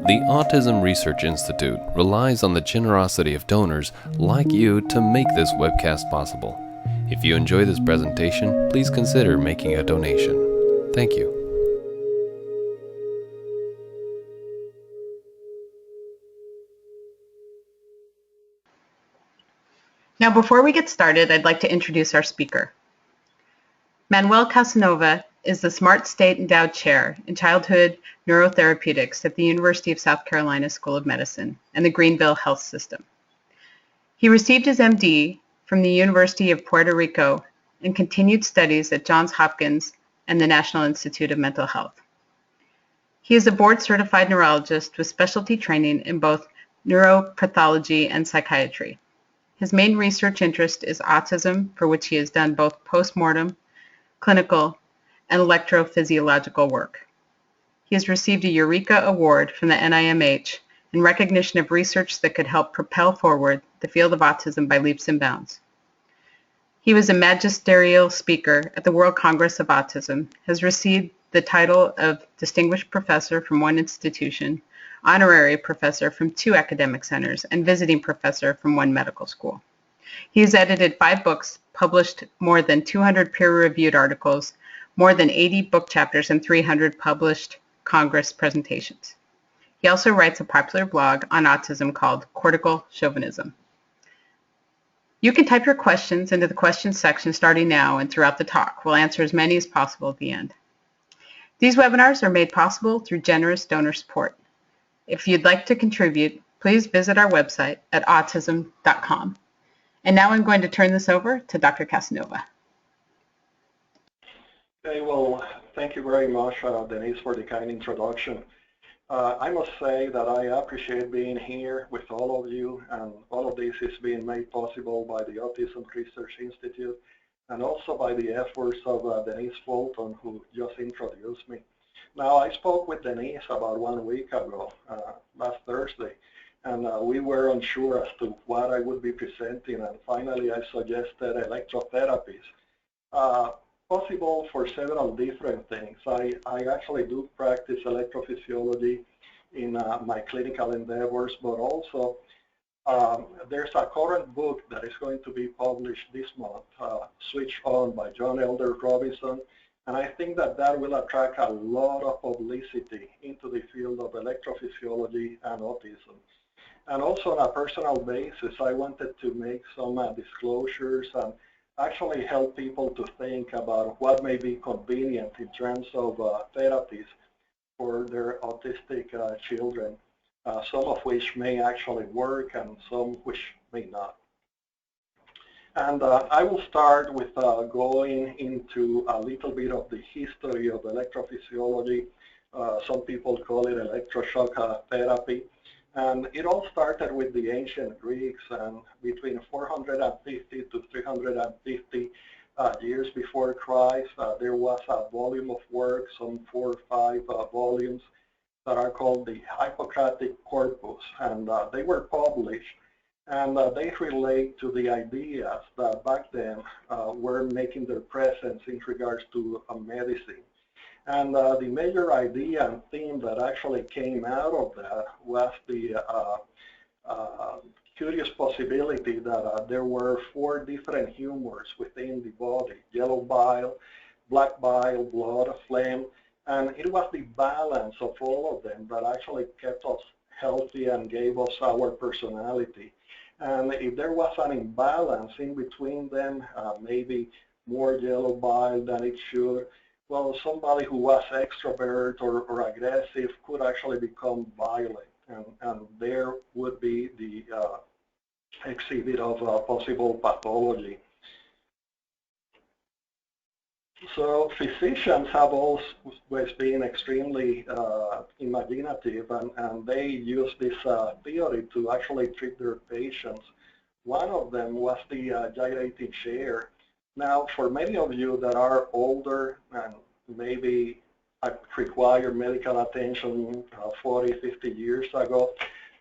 The Autism Research Institute relies on the generosity of donors like you to make this webcast possible. If you enjoy this presentation, please consider making a donation. Thank you. Now, before we get started, I'd like to introduce our speaker. Manuel Casanova is the SmartState Endowed Chair in Childhood Neurotherapeutics at the University of South Carolina School of Medicine and the Greenville Health System. He received his MD from the University of Puerto Rico and continued studies at Johns Hopkins and the National Institute of Mental Health. He is a board-certified neurologist with specialty training in both neuropathology and psychiatry. His main research interest is autism, for which he has done both postmortem, clinical, and electrophysiological work. He has received a EUREKA award from the NIMH in recognition of research that could help propel forward the field of autism by leaps and bounds. He was a magisterial speaker at the World Congress of Autism, has received the title of Distinguished Professor from one institution, Honorary Professor from 2 academic centers, and Visiting Professor from 1 medical school. He has edited 5 books, published more than 200 peer-reviewed articles, more than 80 book chapters, and 300 published Congress presentations. He also writes a popular blog on autism called Cortical Chauvinism. You can type your questions into the questions section starting now and throughout the talk. We'll answer as many as possible at the end. These webinars are made possible through generous donor support. If you'd like to contribute, please visit our website at autism.com. And now I'm going to turn this over to Dr. Casanova. Okay, well, thank you very much, Denise, for the kind introduction. I must say that I appreciate being here with all of you, and all of this is being made possible by the Autism Research Institute and also by the efforts of Denise Fulton, who just introduced me. Now, I spoke with Denise about 1 week ago, last Thursday, and we were unsure as to what I would be presenting, and finally I suggested electrotherapies. Possible for several different things. I actually do practice electrophysiology in my clinical endeavors, but also there's a current book that is going to be published this month, Switch On by John Elder Robinson, and I think that that will attract a lot of publicity into the field of electrophysiology and autism. And also on a personal basis, I wanted to make some disclosures and actually help people to think about what may be convenient in terms of therapies for their autistic children, some of which may actually work and some which may not. And I will start with going into a little bit of the history of electrophysiology. Some people call it electroshock therapy. And it all started with the ancient Greeks, and between 450 to 350 years before Christ, there was a volume of work, some 4 or 5 volumes, that are called the Hippocratic Corpus, and they were published, and they relate to the ideas that back then were making their presence in regards to medicine. And the major idea and theme that actually came out of that was the curious possibility that there were 4 different humors within the body: yellow bile, black bile, blood, phlegm, and it was the balance of all of them that actually kept us healthy and gave us our personality. And if there was an imbalance in between them, maybe more yellow bile than it should, well, somebody who was extrovert or aggressive could actually become violent, and there would be the exhibit of possible pathology. So physicians have always been extremely imaginative, and they use this theory to actually treat their patients. One of them was the gyrating chair. Now, for many of you that are older and maybe require medical attention 40, 50 years ago,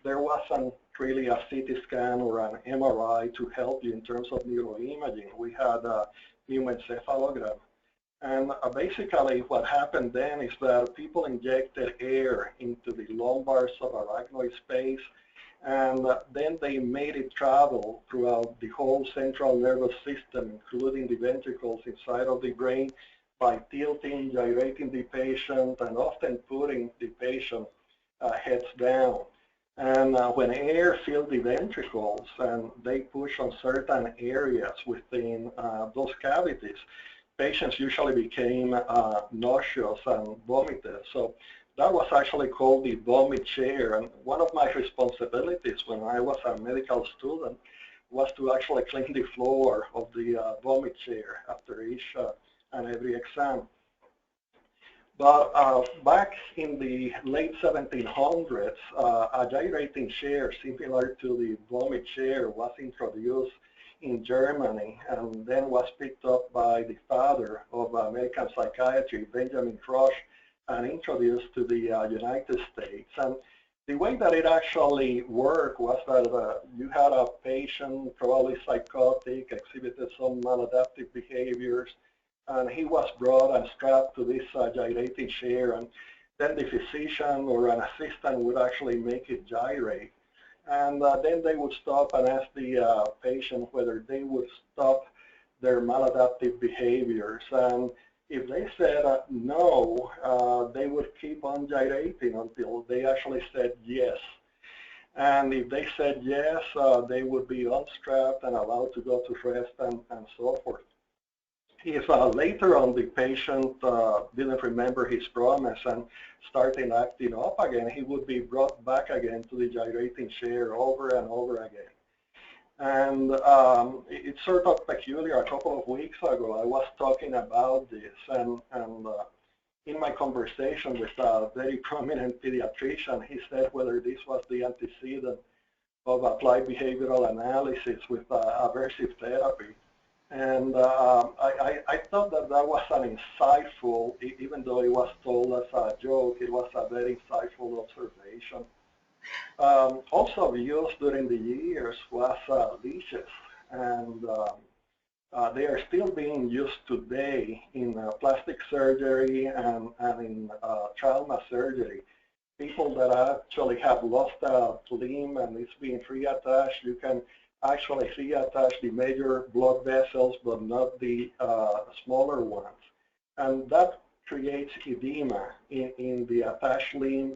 there wasn't really a CT scan or an MRI to help you in terms of neuroimaging. We had a pneumoencephalogram. And basically what happened then is that people injected air into the lumbar subarachnoid space, and then they made it travel throughout the whole central nervous system, including the ventricles inside of the brain, by tilting, gyrating the patient, and often putting the patient heads down. And when air filled the ventricles and they push on certain areas within those cavities, patients usually became nauseous and vomited. So that was actually called the vomit chair. And one of my responsibilities when I was a medical student was to actually clean the floor of the vomit chair after each and every exam. But back in the late 1700s, a gyrating chair similar to the vomit chair was introduced in Germany and then was picked up by the father of American psychiatry, Benjamin Rush, and introduced to the United States. And the way that it actually worked was that you had a patient, probably psychotic, exhibited some maladaptive behaviors, and he was brought and strapped to this gyrating chair, and then the physician or an assistant would actually make it gyrate. And then they would stop and ask the patient whether they would stop their maladaptive behaviors. And if they said no, they would keep on gyrating until they actually said yes. And if they said yes, they would be unstrapped and allowed to go to rest and so forth. If later on the patient didn't remember his promise and started acting up again, he would be brought back again to the gyrating chair over and over again. And it's sort of peculiar. A couple of weeks ago, I was talking about this, and in my conversation with a very prominent pediatrician, he said whether this was the antecedent of applied behavioral analysis with aversive therapy. And I thought that that was an insightful, even though it was told as a joke, it was a very insightful observation. Also used during the years was leashes, and they are still being used today in plastic surgery and in trauma surgery. People that actually have lost a limb and it's being reattached, you can actually reattach the major blood vessels, but not the smaller ones. And that creates edema in the attached limb.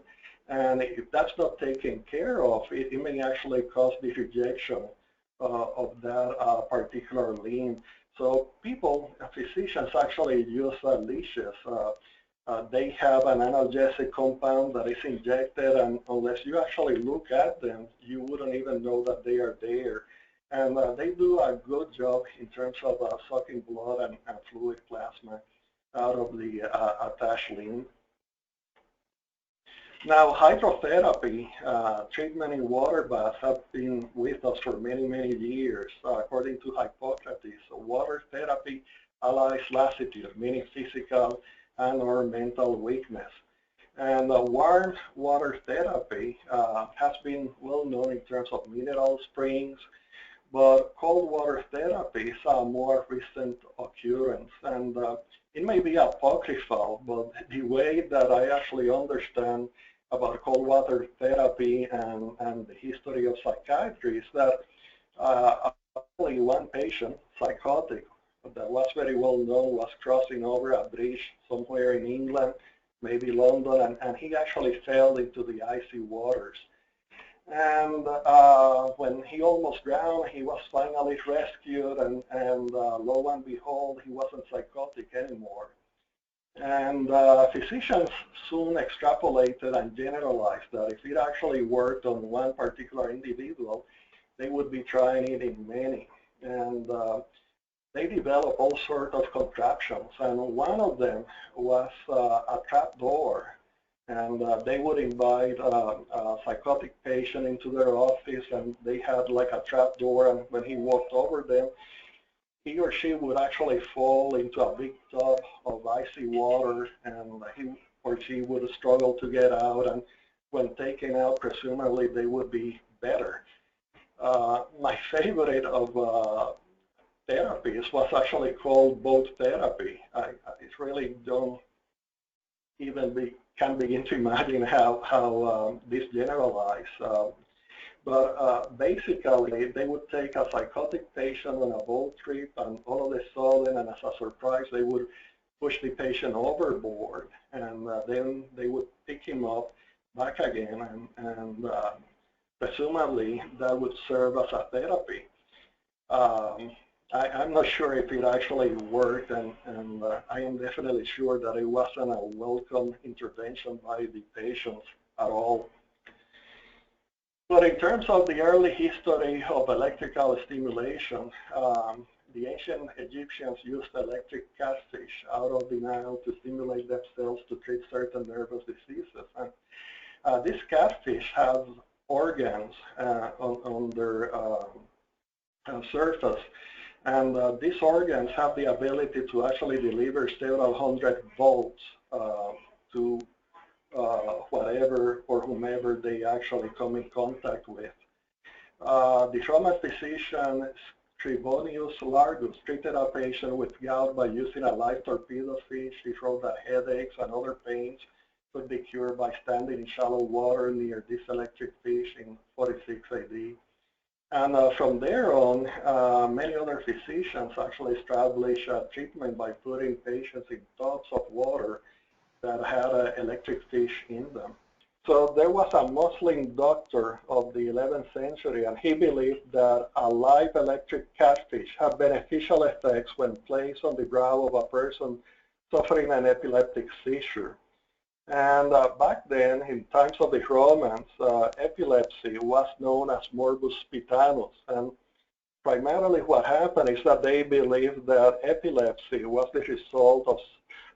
And if that's not taken care of, it may actually cause the rejection of that particular limb. So people, physicians actually use leashes. They have an analgesic compound that is injected, and unless you actually look at them, you wouldn't even know that they are there. And they do a good job in terms of sucking blood and fluid plasma out of the attached limb. Now, hydrotherapy, treatment in water baths have been with us for many, many years. According to Hippocrates, water therapy allies lassitude, meaning physical and or mental weakness. And warm water therapy has been well known in terms of mineral springs, but cold water therapy is a more recent occurrence. And it may be apocryphal, but the way that I actually understand about cold water therapy and the history of psychiatry is that only one patient, psychotic, that was very well known, was crossing over a bridge somewhere in England, maybe London, and he actually fell into the icy waters. And when he almost drowned, he was finally rescued, and lo and behold, he wasn't psychotic anymore. And physicians soon extrapolated and generalized that if it actually worked on one particular individual, they would be trying it in many. And they developed all sorts of contraptions, and one of them was a trap door. And they would invite a psychotic patient into their office, and they had like a trap door, and when he walked over them, he or she would actually fall into a big tub of icy water, and he or she would struggle to get out, and when taken out, presumably they would be better. My favorite of therapies was actually called boat therapy. It really don't even can begin to imagine how this generalized. But basically, they would take a psychotic patient on a boat trip, and all of a sudden, and as a surprise, they would push the patient overboard, and then they would pick him up back again, and presumably that would serve as a therapy. I'm not sure if it actually worked, and I am definitely sure that it wasn't a welcome intervention by the patients at all. But in terms of the early history of electrical stimulation, the ancient Egyptians used electric catfish out of the Nile to stimulate themselves to treat certain nervous diseases. And these catfish have organs on their surface, and these organs have the ability to actually deliver several hundred volts to whatever or whomever they actually come in contact with. The Roman physician Trebonius Largus treated a patient with gout by using a live torpedo fish. He wrote that headaches and other pains could be cured by standing in shallow water near this electric fish in 46 AD. And from there on, many other physicians actually established a treatment by putting patients in tubs of water that had electric fish in them. So there was a Muslim doctor of the 11th century, and he believed that a live electric catfish had beneficial effects when placed on the brow of a person suffering an epileptic seizure. And back then, in times of the Romans, epilepsy was known as morbus pitanus. And primarily what happened is that they believed that epilepsy was the result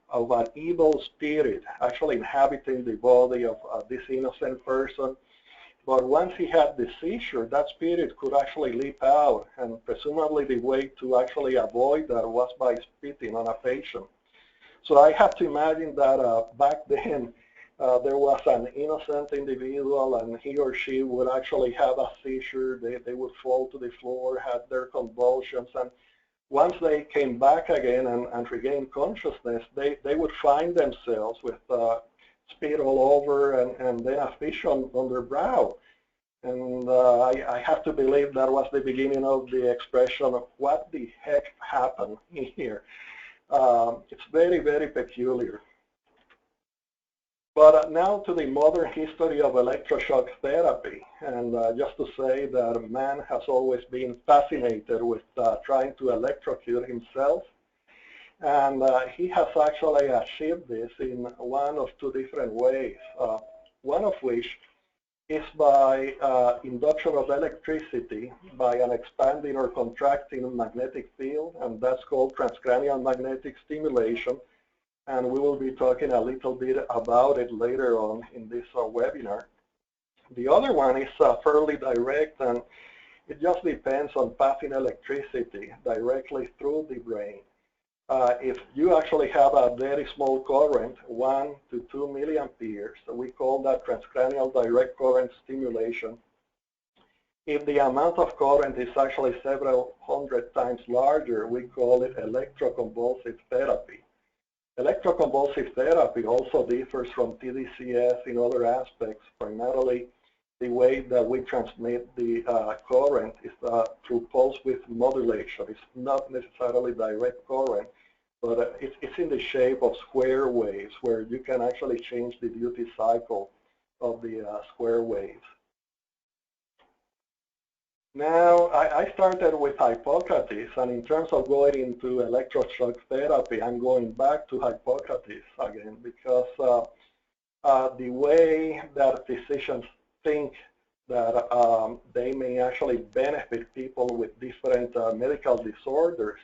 of an evil spirit actually inhabiting the body of this innocent person. But once he had the seizure, that spirit could actually leap out, and presumably the way to actually avoid that was by spitting on a patient. So I have to imagine that back then there was an innocent individual, and he or she would actually have a seizure. They would fall to the floor, have their convulsions, and once they came back again and regained consciousness, they would find themselves with spit all over and then a fish on their brow. And I have to believe that was the beginning of the expression of what the heck happened here. It's very, very peculiar. But now to the modern history of electroshock therapy. And just to say that man has always been fascinated with trying to electrocute himself. And he has actually achieved this in one of two different ways. One of which is by induction of electricity by an expanding or contracting magnetic field, and that's called transcranial magnetic stimulation. And we will be talking a little bit about it later on in this webinar. The other one is fairly direct, and it just depends on passing electricity directly through the brain. If you actually have a very small current, 1 to 2 milliamperes, so we call that transcranial direct current stimulation. If the amount of current is actually several hundred times larger, we call it electroconvulsive therapy. Electroconvulsive therapy also differs from tDCS in other aspects. Primarily, the way that we transmit the current is through pulse width modulation. It's not necessarily direct current, but it's in the shape of square waves where you can actually change the duty cycle of the square waves. Now, I started with Hippocrates, and in terms of going into electroshock therapy, I'm going back to Hippocrates again, because the way that physicians think that they may actually benefit people with different medical disorders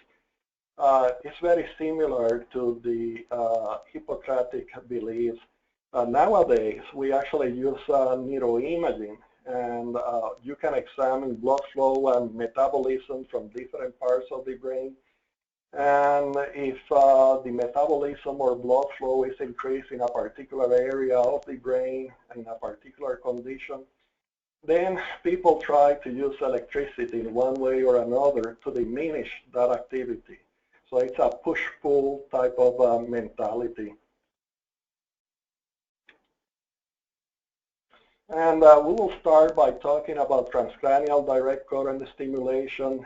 is very similar to the Hippocratic beliefs. Nowadays, we actually use neuroimaging, and you can examine blood flow and metabolism from different parts of the brain. And if the metabolism or blood flow is increased in a particular area of the brain in a particular condition, Then people try to use electricity in one way or another to diminish that activity. So it's a push-pull type of mentality. And we will start by talking about transcranial direct current stimulation.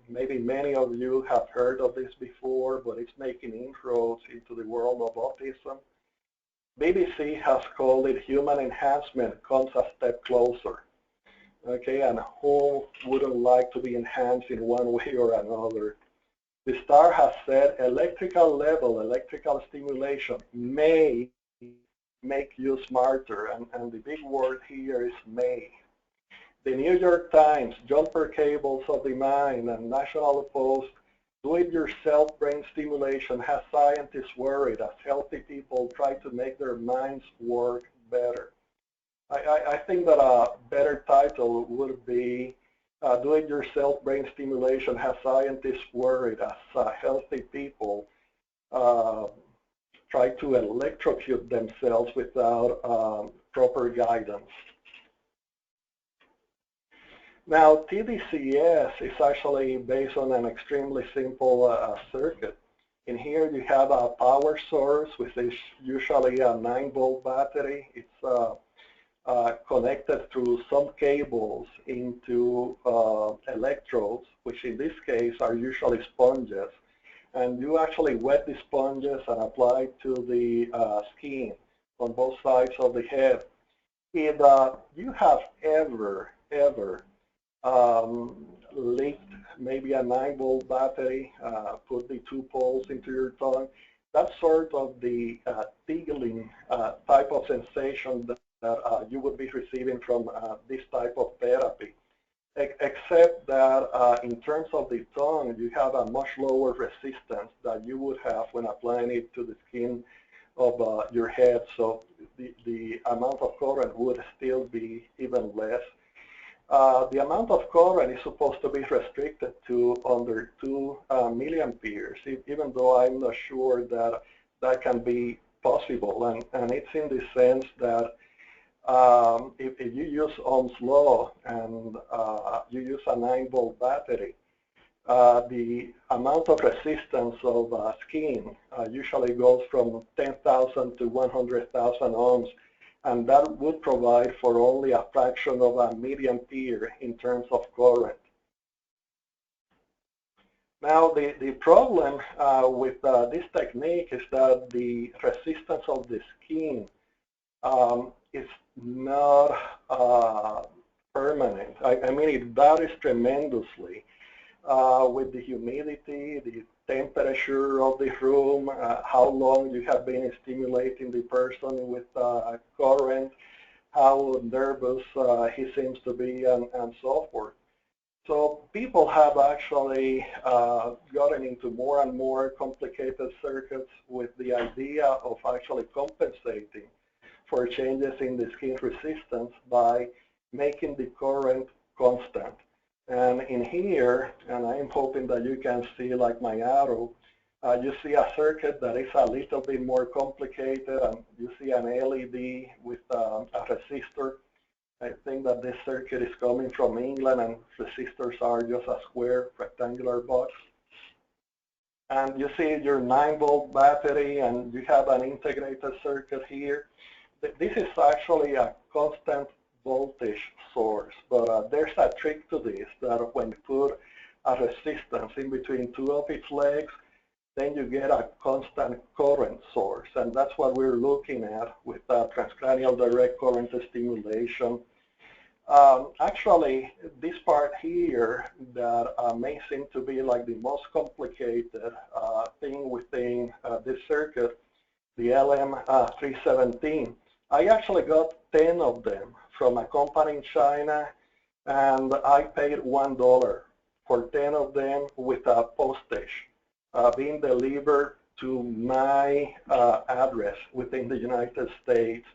Maybe many of you have heard of this before, but it's making inroads into the world of autism. BBC has called it human enhancement comes a step closer. Okay, and who wouldn't like to be enhanced in one way or another? The STAR has said electrical level, electrical stimulation may make you smarter, and the big word here is may. The New York Times, jumper cables of the mind, and National Post, do-it-yourself brain stimulation has scientists worried as healthy people try to make their minds work better. I think that a better title would be do-it-yourself brain stimulation has scientists worried as healthy people try to electrocute themselves without proper guidance. Now, tDCS is actually based on an extremely simple circuit. In here, you have a power source, which is usually a 9-volt battery. It's connected through some cables into electrodes, which in this case are usually sponges. And you actually wet the sponges and apply it to the skin on both sides of the head. If you have ever leaked maybe a 9-volt battery, put the 2 poles into your tongue, that's sort of the tingling type of sensation that you would be receiving from this type of therapy. Except that in terms of the tongue, you have a much lower resistance that you would have when applying it to the skin of your head. So the amount of current would still be even less. The amount of current is supposed to be restricted to under 2 milliamperes, even though I'm not sure that that can be possible. And it's in the sense that if you use Ohm's law and you use a 9-volt battery, the amount of resistance of skin usually goes from 10,000 to 100,000 ohms, and that would provide for only a fraction of a milliampere in terms of current. Now, the problem with this technique is that the resistance of the skin is not permanent. I mean, it varies tremendously with the humidity, the temperature of the room, how long you have been stimulating the person with current, how nervous he seems to be, and so forth. So people have actually gotten into more and more complicated circuits with the idea of actually compensating for changes in the skin resistance by making the current constant. And in here, and I'm hoping that you can see like my arrow, you see a circuit that is a little bit more complicated, and you see an LED with a resistor. I think that this circuit is coming from England, and resistors are just a square rectangular box. And you see your 9-volt battery, and you have an integrated circuit here. This is actually a constant voltage source, but there's a trick to this, that when you put a resistance in between 2 of its legs, then you get a constant current source, and that's what we're looking at with transcranial direct current stimulation. Actually, this part here that may seem to be like the most complicated thing within this circuit, the LM317, I actually got 10 of them from a company in China, and I paid $1 for 10 of them with a postage being delivered to my address within the United States.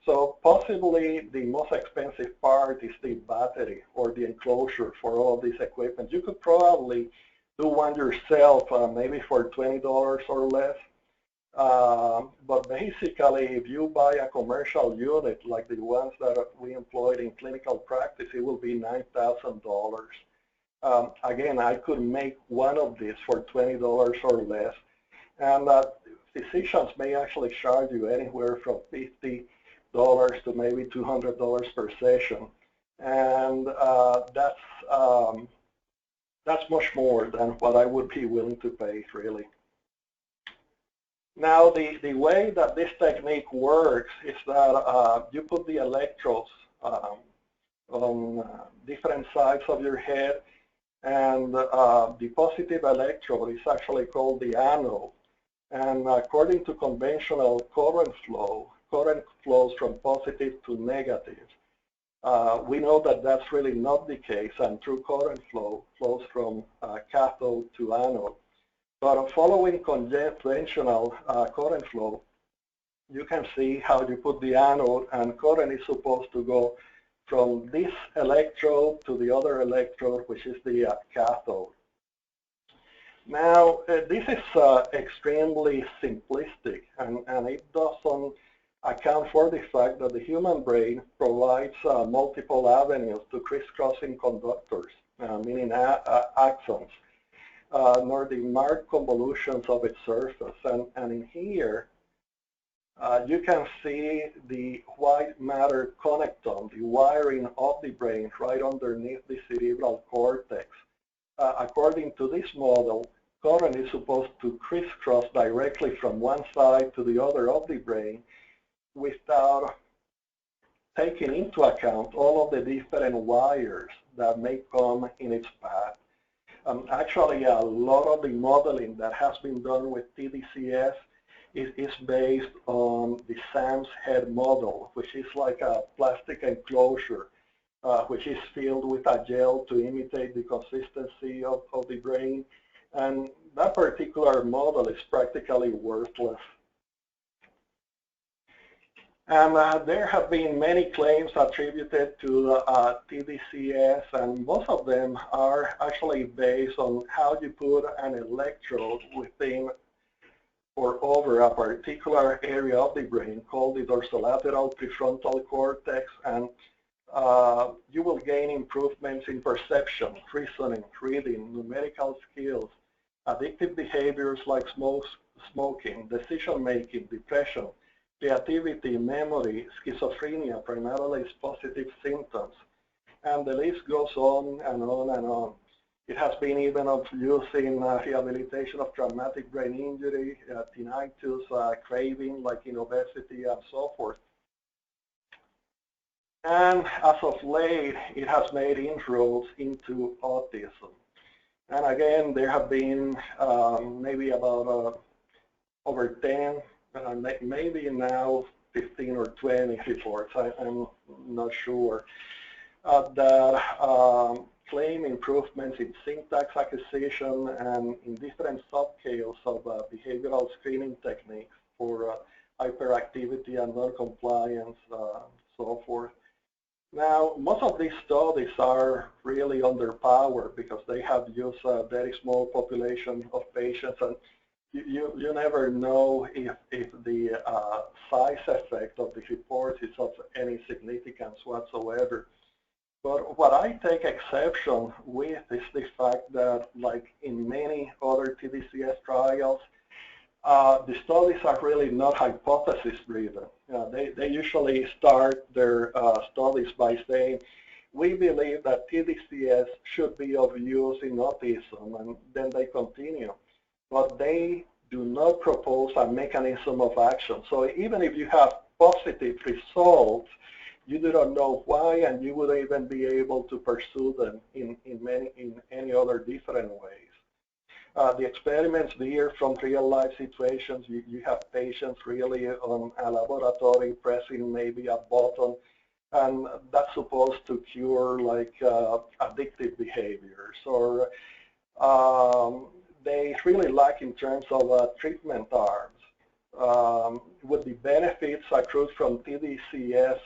So possibly the most expensive part is the battery or the enclosure for all this equipment. You could probably do one yourself, maybe for $20 or less. But basically, if you buy a commercial unit like the ones that we employed in clinical practice, it will be $9,000. Again, I could make one of these for $20 or less. And physicians may actually charge you anywhere from $50 to maybe $200 per session. And that's much more than what I would be willing to pay, really. Now, the way that this technique works is that you put the electrodes on different sides of your head, and the positive electrode is actually called the anode. And according to conventional current flows from positive to negative. We know that that's really not the case, and true current flows from cathode to anode. But following conventional current flow, you can see how you put the anode, and current is supposed to go from this electrode to the other electrode, which is the cathode. Now, this is extremely simplistic, and it doesn't account for the fact that the human brain provides multiple avenues to crisscrossing conductors, meaning axons, nor the marked convolutions of its surface. And in here, you can see the white matter connectome, the wiring of the brain right underneath the cerebral cortex. According to this model, current is supposed to crisscross directly from one side to the other of the brain without taking into account all of the different wires that may come in its path. Actually, a lot of the modeling that has been done with tDCS is based on the SAMS head model, which is like a plastic enclosure, which is filled with a gel to imitate the consistency of the brain. And that particular model is practically worthless. And there have been many claims attributed to tDCS, and most of them are actually based on how you put an electrode within or over a particular area of the brain called the dorsolateral prefrontal cortex, and you will gain improvements in perception, reasoning, reading, numerical skills, addictive behaviors like smoking, decision-making, depression, creativity, memory, schizophrenia, primarily positive symptoms, and the list goes on and on and on. It has been even of use in rehabilitation of traumatic brain injury, tinnitus, craving, like in obesity, and so forth. And as of late, it has made inroads into autism. And again, there have been maybe about over 10, maybe now 15 or 20 reports, I'm not sure, that claim improvements in syntax acquisition and in different subscales of behavioral screening techniques for hyperactivity and non-compliance, so forth. Now, most of these studies are really underpowered because they have used a very small population of patients, and you never know if the size effect of the report is of any significance whatsoever. But what I take exception with is the fact that, like in many other tDCS trials, the studies are really not hypothesis-driven. They usually start their studies by saying, we believe that tDCS should be of use in autism, and then they continue. But they do not propose a mechanism of action. So even if you have positive results, you do not know why, and you wouldn't even be able to pursue them in any other different ways. The experiments veer from real-life situations. You have patients really on a laboratory pressing maybe a button, and that's supposed to cure like addictive behaviors, or they really lack in terms of treatment arms. Would the benefits accrued from tDCS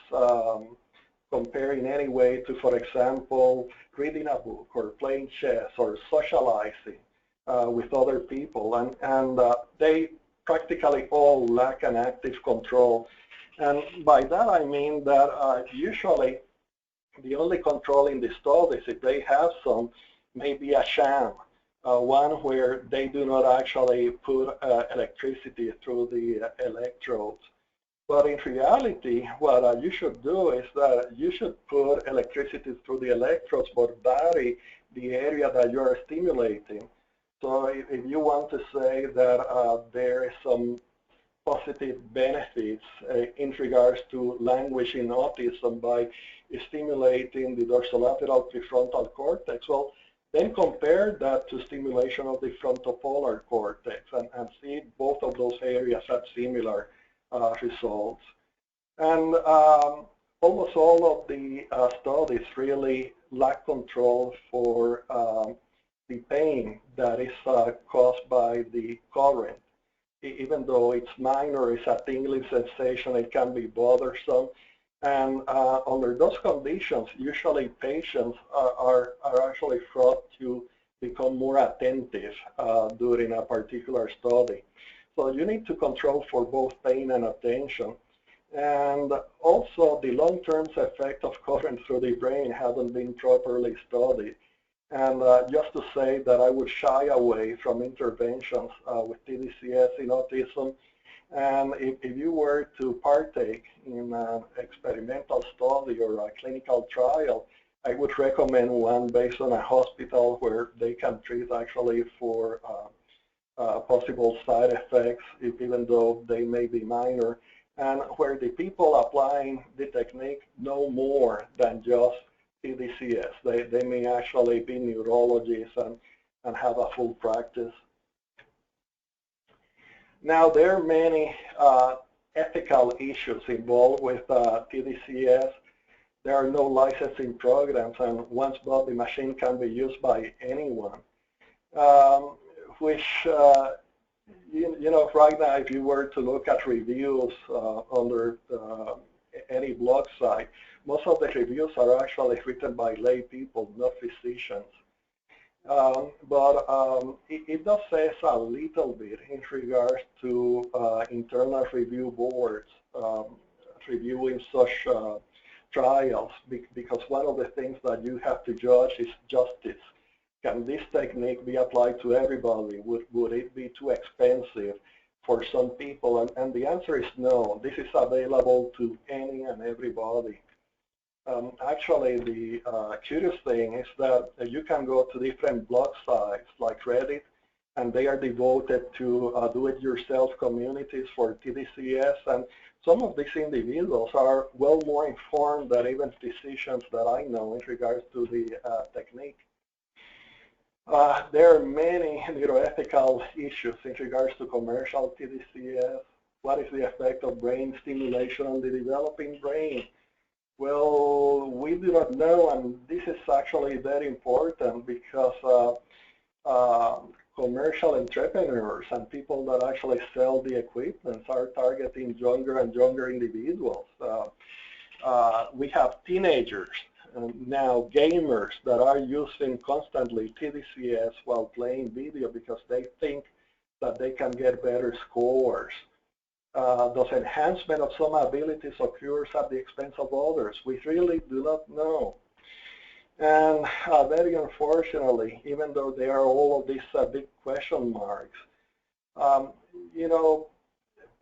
compare in any way to, for example, reading a book or playing chess or socializing with other people? And they practically all lack an active control. And by that I mean that usually the only control in the studies, if they have some, may be a sham, one where they do not actually put electricity through the electrodes. But in reality, what you should do is that you should put electricity through the electrodes, but vary the area that you are stimulating. So if you want to say that there is some positive benefits in regards to language in autism by stimulating the dorsolateral prefrontal cortex, well, then compare that to stimulation of the frontopolar cortex and see both of those areas have similar results. And almost all of the studies really lack control for the pain that is caused by the current. Even though it's minor, it's a tingling sensation, it can be bothersome. And under those conditions, usually patients are actually thought to become more attentive during a particular study. So you need to control for both pain and attention. And also the long-term effect of current through the brain haven't been properly studied. And just to say that I would shy away from interventions with tDCS in autism. And if you were to partake in an experimental study or a clinical trial, I would recommend one based on a hospital where they can treat actually for possible side effects, even though they may be minor, and where the people applying the technique know more than just tDCS. They may actually be neurologists and have a full practice. Now, there are many ethical issues involved with tDCS. There are no licensing programs, and once bought, the machine can be used by anyone, which, you know, right now, if you were to look at reviews under any blog site, most of the reviews are actually written by lay people, not physicians. But it does say a little bit in regards to internal review boards reviewing such trials, because one of the things that you have to judge is justice. Can this technique be applied to everybody? Would it be too expensive for some people? And the answer is no. This is available to any and everybody. Actually, the curious thing is that you can go to different blog sites like Reddit, and they are devoted to do-it-yourself communities for tDCS. And some of these individuals are well more informed than even physicians that I know in regards to the technique. There are many neuroethical issues in regards to commercial tDCS. What is the effect of brain stimulation on the developing brain? Well, we do not know, and this is actually very important because commercial entrepreneurs and people that actually sell the equipment are targeting younger and younger individuals. We have teenagers, now gamers, that are using constantly tDCS while playing video because they think that they can get better scores. Does enhancement of some abilities occurs at the expense of others? We really do not know. And very unfortunately, even though there are all of these big question marks, you know,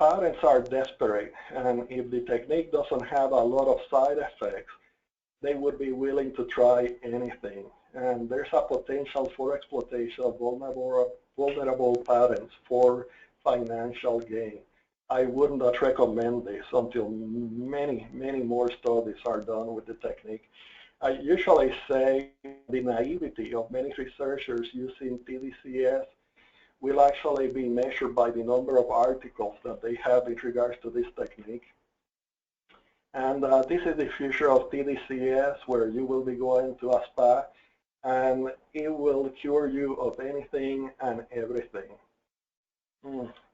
parents are desperate, and if the technique doesn't have a lot of side effects, they would be willing to try anything. And there's a potential for exploitation of vulnerable parents for financial gain. I would not recommend this until many, many more studies are done with the technique. I usually say the naivety of many researchers using tDCS will actually be measured by the number of articles that they have in regards to this technique. And this is the future of tDCS, where you will be going to a spa and it will cure you of anything and everything.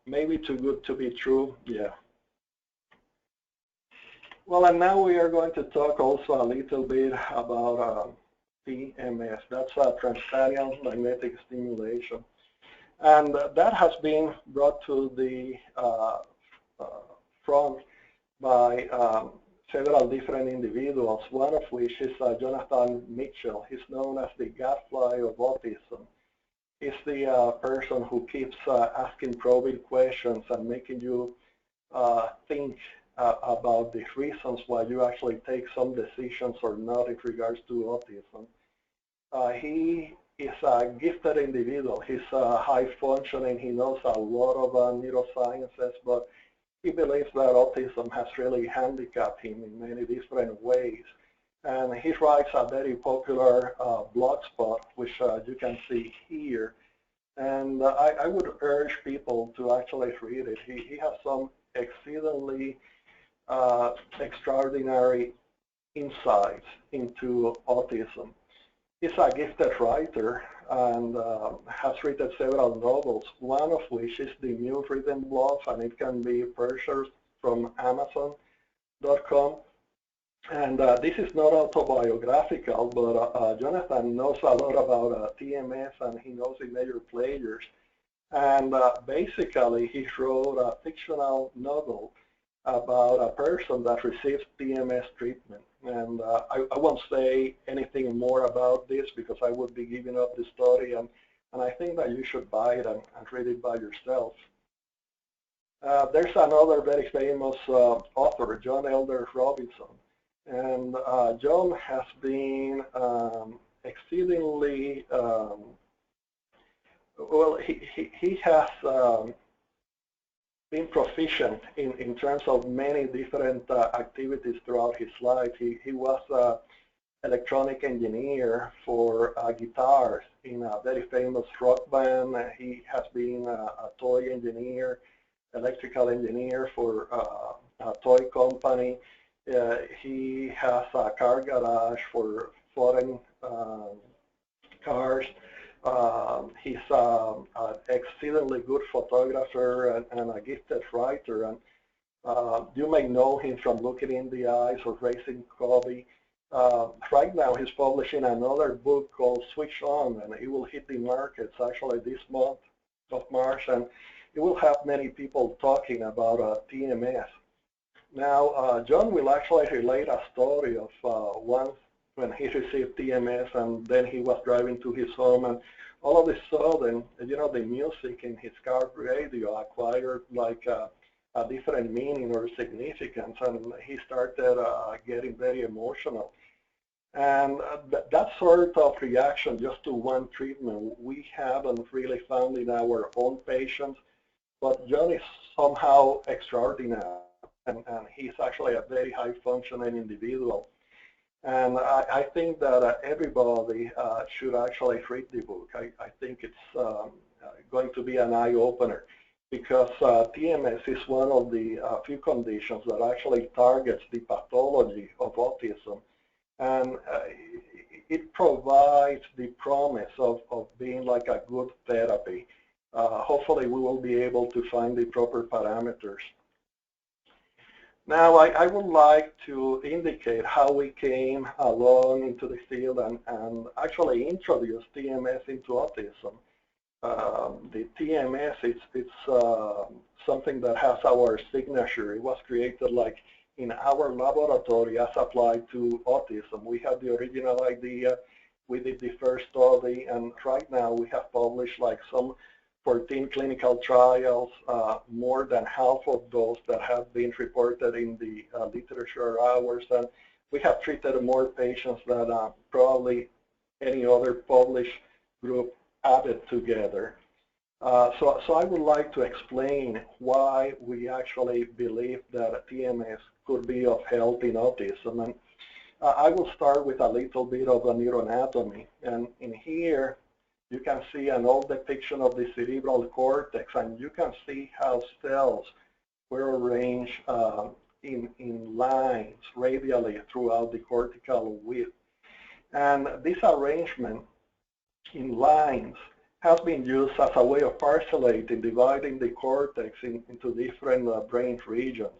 Maybe too good to be true, yeah. Well, and now we are going to talk also a little bit about TMS. That's transcranial magnetic stimulation. And that has been brought to the front by several different individuals, one of which is Jonathan Mitchell. He's known as the gadfly of autism. He's the person who keeps asking probing questions and making you think about the reasons why you actually take some decisions or not in regards to autism. He is a gifted individual. He's high functioning. He knows a lot of neurosciences, but he believes that autism has really handicapped him in many different ways. And he writes a very popular blog spot, which you can see here. And I would urge people to actually read it. He has some exceedingly extraordinary insights into autism. He's a gifted writer and has written several novels, one of which is the New Written Blog, and it can be purchased from Amazon.com. And this is not autobiographical, but Jonathan knows a lot about TMS, and he knows the major players. And basically, he wrote a fictional novel about a person that receives TMS treatment. And I won't say anything more about this because I would be giving up the story, and I think that you should buy it and read it by yourself. There's another very famous author, John Elder Robinson. And John has been exceedingly, well, he has been proficient in terms of many different activities throughout his life. He was an electronic engineer for guitars in a very famous rock band. He has been a toy engineer, electrical engineer for a toy company. He has a car garage for foreign cars. He's an exceedingly good photographer and a gifted writer. And you may know him from Looking in the Eyes or Raising Kobe. Right now, he's publishing another book called Switch On, and it will hit the markets actually this month of March, and it will have many people talking about TMS. Now, John will actually relate a story of once when he received TMS, and then he was driving to his home, and all of a sudden, you know, the music in his car radio acquired like a different meaning or significance, and he started getting very emotional. And that sort of reaction just to one treatment, we haven't really found in our own patients, but John is somehow extraordinary, and he's actually a very high functioning individual. And I think that everybody should actually read the book. I think it's going to be an eye-opener because TMS is one of the few conditions that actually targets the pathology of autism. And it provides the promise of being like a good therapy. Hopefully, we will be able to find the proper parameters. Now, I would like to indicate how we came along into the field and actually introduce TMS into autism. The TMS, it's something that has our signature. It was created like in our laboratory as applied to autism. We had the original idea. We did the first study, and right now we have published like some 14 clinical trials, more than half of those that have been reported in the literature hours, and we have treated more patients than probably any other published group added together. So I would like to explain why we actually believe that TMS could be of help in autism. And I will start with a little bit of a neuroanatomy, and in here you can see an old depiction of the cerebral cortex, and you can see how cells were arranged in lines radially throughout the cortical width. And this arrangement in lines has been used as a way of parcellating, dividing the cortex into different brain regions.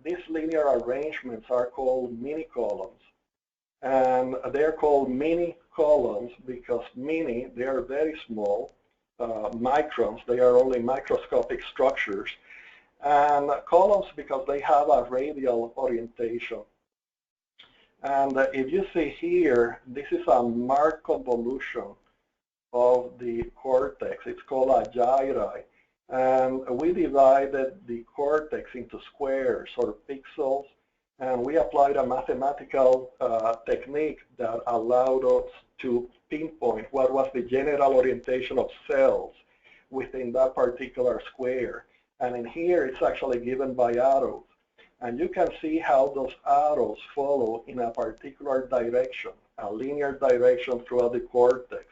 These linear arrangements are called minicolumns. And they're called minicolumns because they are very small, microns. They are only microscopic structures. And columns because they have a radial orientation. And if you see here, this is a marked convolution of the cortex. It's called a gyri. And we divided the cortex into squares or pixels, and we applied a mathematical technique that allowed us to pinpoint what was the general orientation of cells within that particular square. And in here, it's actually given by arrows. And you can see how those arrows follow in a particular direction, a linear direction throughout the cortex.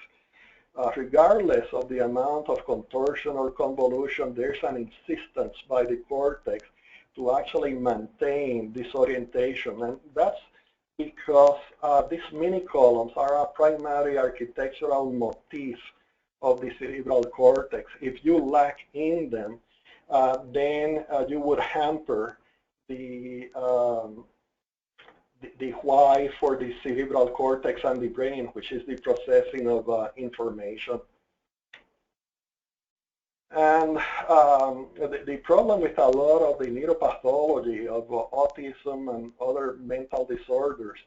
Regardless of the amount of contortion or convolution, there's an insistence by the cortex to actually maintain this orientation. And that's because these minicolumns are a primary architectural motif of the cerebral cortex. If you lack in them, then you would hamper the why for the cerebral cortex and the brain, which is the processing of information. And the problem with a lot of the neuropathology of autism and other mental disorders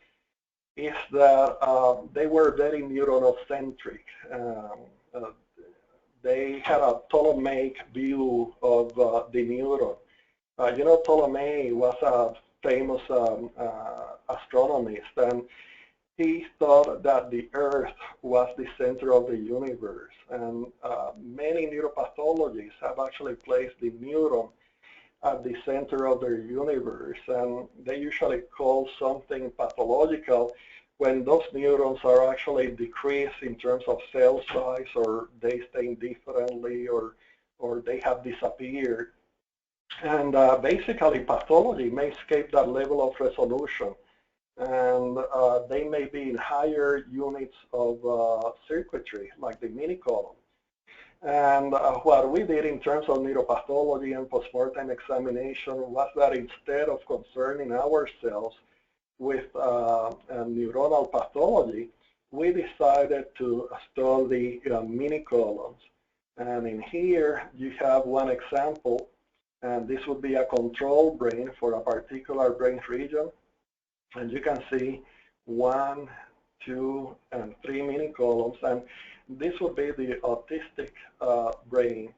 is that they were very neuronocentric. They had a Ptolemaic view of the neuron. You know, Ptolemy was a famous astronomist, and he thought that the Earth was the center of the universe. And many neuropathologists have actually placed the neuron at the center of their universe, and they usually call something pathological when those neurons are actually decreased in terms of cell size, or they stay differently, or they have disappeared. And basically, pathology may escape that level of resolution, and they may be in higher units of circuitry, like the Minicolumn. And what we did in terms of neuropathology and postmortem examination was that instead of concerning ourselves with neuronal pathology, we decided to study Minicolumns. And in here, you have one example. And this would be a control brain for a particular brain region. And you can see 1, 2, and 3 Minicolumns. And this would be the autistic brain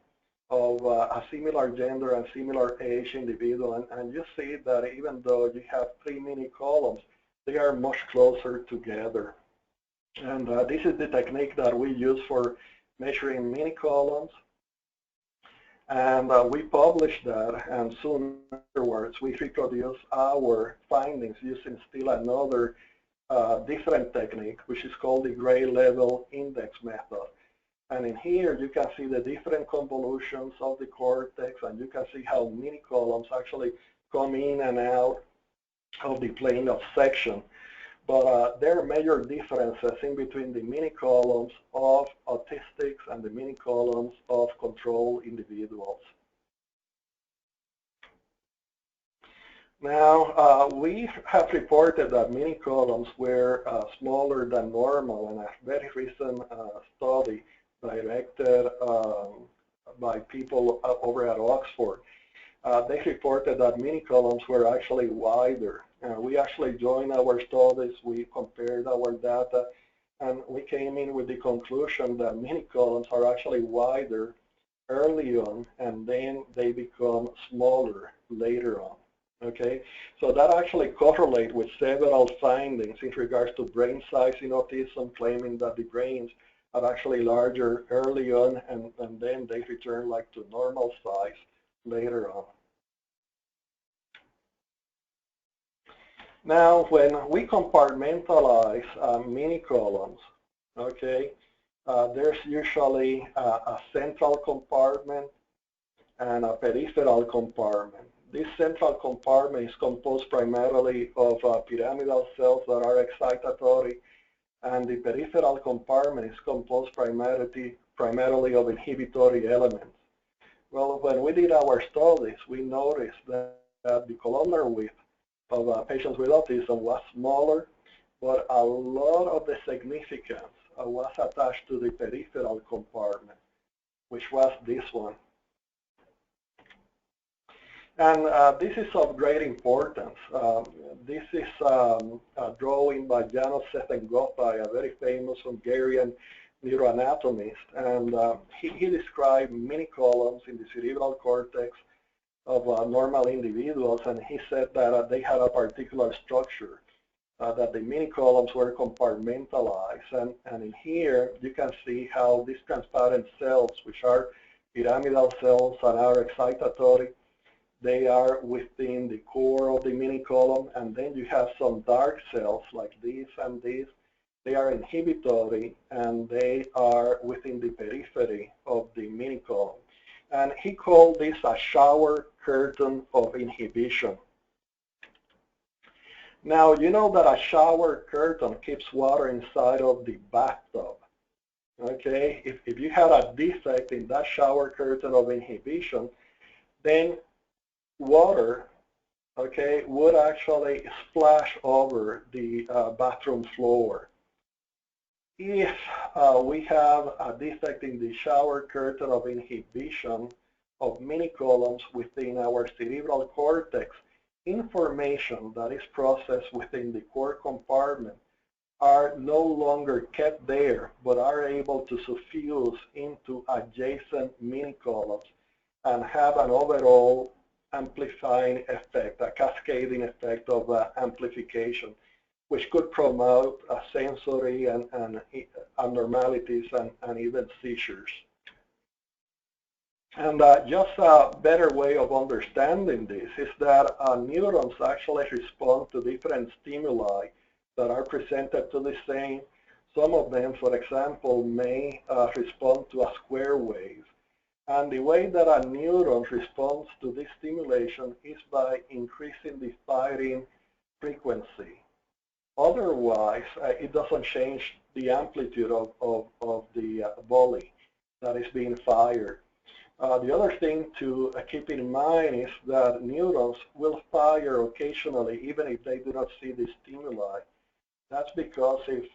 of a similar gender and similar age individual. And you see that even though you have 3 Minicolumns, they are much closer together. And this is the technique that we use for measuring Minicolumns. And we published that, and soon afterwards we reproduced our findings using still another different technique, which is called the gray level index method. And in here you can see the different convolutions of the cortex, and you can see how Minicolumns actually come in and out of the plane of section. But there are major differences in between the Minicolumns of autistics and the Minicolumns of control individuals. Now, we have reported that Minicolumns were smaller than normal, and a very recent study directed by people over at Oxford, they reported that Minicolumns were actually wider. We actually joined our studies, we compared our data, and we came in with the conclusion that Minicolumns are actually wider early on, and then they become smaller later on. Okay, so that actually correlates with several findings in regards to brain size in autism, claiming that the brains are actually larger early on, and then they return like to normal size later on. Now, when we compartmentalize Minicolumns, okay, there's usually a central compartment and a peripheral compartment. This central compartment is composed primarily of pyramidal cells that are excitatory, and the peripheral compartment is composed primarily of inhibitory elements. Well, when we did our studies, we noticed that the columnar width of patients with autism was smaller, but a lot of the significance was attached to the peripheral compartment. which was this one. And this is of great importance. This is a drawing by Janos Sethengopai, a very famous Hungarian neuroanatomist, and he described minicolumns in the cerebral cortex of normal individuals, and he said that they had a particular structure, that the minicolumns were compartmentalized, and in here you can see how these transparent cells, which are pyramidal cells and are excitatory, they are within the core of the minicolumn, and then you have some dark cells like these and these. They are inhibitory, and they are within the periphery of the minicolumn. And he called this a shower curtain of inhibition. Now, you know that a shower curtain keeps water inside of the bathtub. Okay, if you had a defect in that shower curtain of inhibition, then water, okay, would actually splash over the bathroom floor. If we have a defect in the shower curtain of inhibition of minicolumns within our cerebral cortex, information that is processed within the core compartment are no longer kept there, but are able to suffuse into adjacent minicolumns and have an overall amplifying effect, a cascading effect of amplification, which could promote sensory and abnormalities and even seizures. And just a better way of understanding this is that neurons actually respond to different stimuli that are presented to the same. Some of them, for example, may respond to a square wave. And the way that a neuron responds to this stimulation is by increasing the firing frequency. Otherwise, it doesn't change the amplitude of the volley that is being fired. The other thing to keep in mind is that neurons will fire occasionally even if they do not see the stimuli. That's because if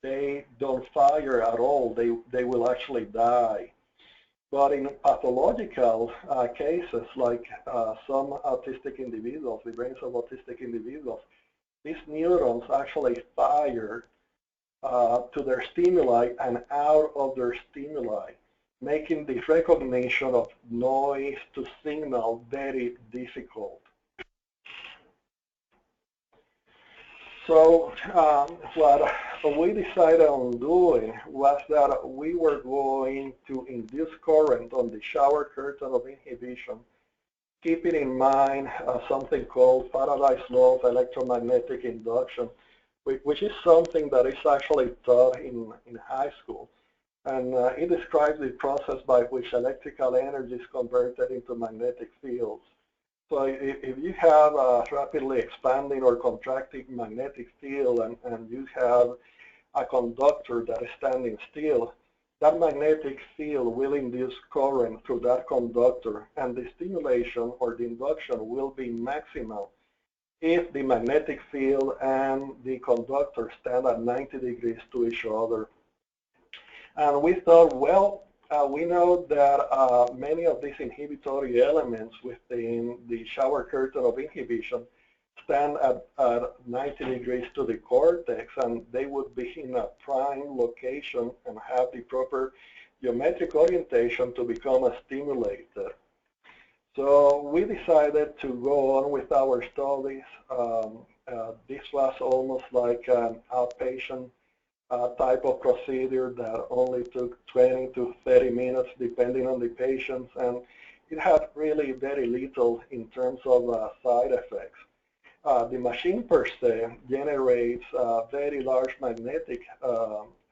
they don't fire at all, they will actually die. But in pathological cases, like some autistic individuals, the brains of autistic individuals, these neurons actually fire to their stimuli and out of their stimuli, making the recognition of noise to signal very difficult. So what we decided on doing was that we were going to induce current on the shower curtain of inhibition, keeping in mind something called Faraday's law of electromagnetic induction, which is something that is actually taught in high school. And it describes the process by which electrical energy is converted into magnetic fields. So if you have a rapidly expanding or contracting magnetic field and you have a conductor that is standing still, that magnetic field will induce current through that conductor, and the stimulation or the induction will be maximal if the magnetic field and the conductor stand at 90 degrees to each other. And we thought, well, we know that many of these inhibitory elements within the shower curtain of inhibition stand at 90 degrees to the cortex, and they would be in a prime location and have the proper geometric orientation to become a stimulator. So we decided to go on with our studies. This was almost like an outpatient type of procedure that only took 20 to 30 minutes depending on the patients, and it had really very little in terms of side effects. The machine per se generates a very large magnetic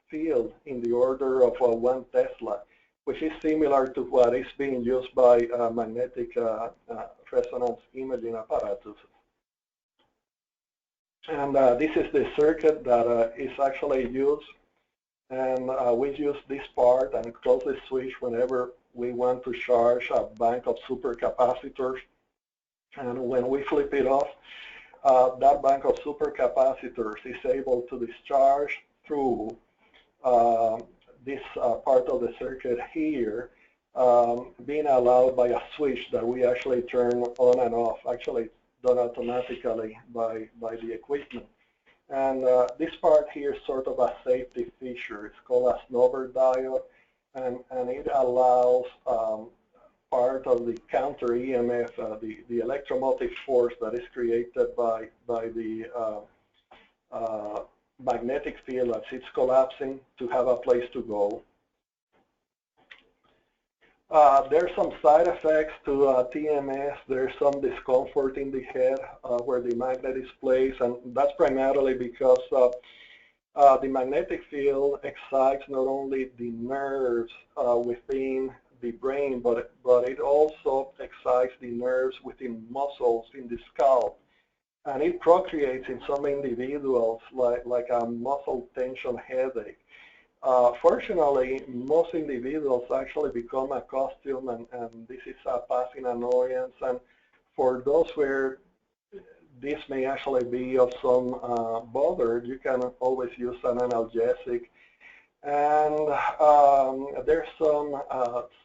field in the order of 1 Tesla, which is similar to what is being used by magnetic resonance imaging apparatus. And this is the circuit that is actually used, and we use this part and close the switch whenever we want to charge a bank of supercapacitors. And when we flip it off, that bank of supercapacitors is able to discharge through this part of the circuit here being allowed by a switch that we actually turn on and off, actually done automatically by the equipment. And this part here is sort of a safety feature. It's called a snubber diode, and it allows part of the counter EMF, the electromotive force that is created by the magnetic field as it's collapsing to have a place to go. There's some side effects to TMS. There's some discomfort in the head where the magnet is placed, and that's primarily because the magnetic field excites not only the nerves within the brain, but it also excites the nerves within muscles in the scalp. And it procreates in some individuals like a muscle tension headache. Fortunately, most individuals actually become accustomed, and this is a passing annoyance. And for those where this may actually be of some bother, you can always use an analgesic. And there's some